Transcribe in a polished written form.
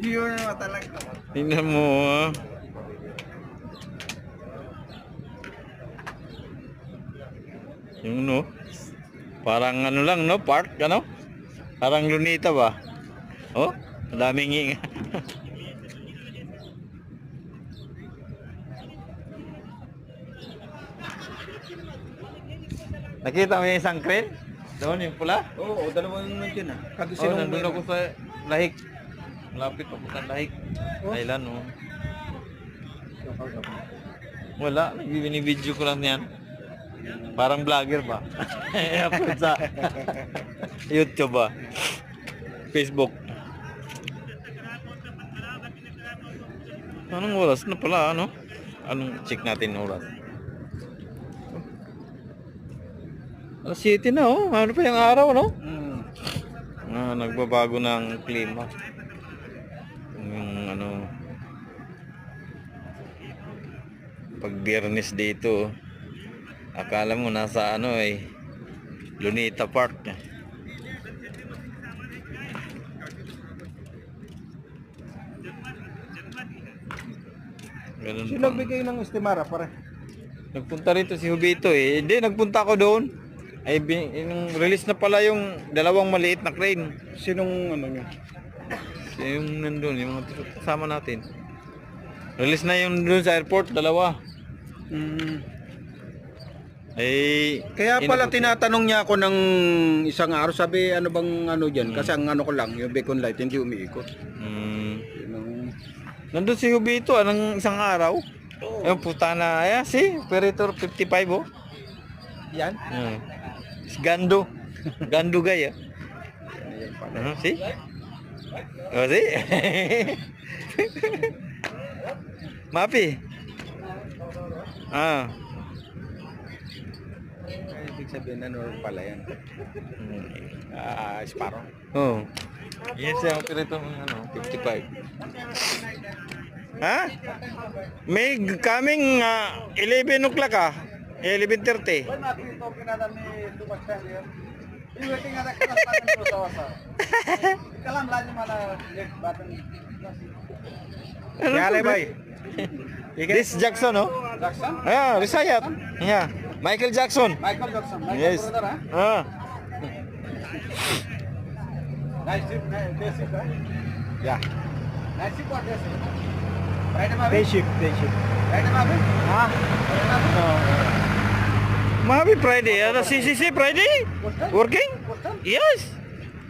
Yun naman talaga. Tingnan mo, ah. Yung no, parang ano lang, no? Park, ano? Parang Lunita ba? Oh, daming inga. Nakita mo yung isang crane? Doon, yung pula? Oo, dalawa yung nandiyan ah. Oh, Kagisinong nandun ako sa lahik. Malapit ako sa lahik. Thailand, oh. Wala, binibidyo ko lang yan. Parang vlogger ba? Upload sa YouTube ba? Facebook. Anong oras na pala, ano? Anong check natin oras? Alas 7 na, oh. Ano pa yung araw, no? Nagbabago ng klima. Yung ano, pag Biyernes dito, akala mo nasa ano Lunita Park. Ganun Sino pa. nagbigay ng estimara pare? Nagpunta rito si Hubito eh. Hindi, nagpunta ako doon. Yung release na pala yung dalawang maliit na crane. Sinong ano nyo? Yung nandun, yung mga kasama natin. Release na yung doon sa airport, dalawa. Kaya pala tinatanong niya ako ng isang araw, sabi ano bang ano dyan? Kasi ang ano ko lang, yung beacon light, hindi umiikot. Nandun si Hubito, anong isang araw? Yung puta na, ayan, si Operator 55, oh. Yan? Gando. Gando gaya. Si? Oh, si? Mapi. Ibig sabihin ano pala yan? Sparrow? Oh. Yes, yung operator ng ano, 55. Ha? May coming 11 o'clock 11:30. Yale bay. This Jackson, no? Jackson? Risayat. Yeah. Michael Jackson. Michael Jackson. Yes. Nice trip, day shift, right? Yeah. Night shift or day shift? Friday ma Day shift, day shift. Friday ma No. Mahabi Friday. CCC Friday? Working? Yes.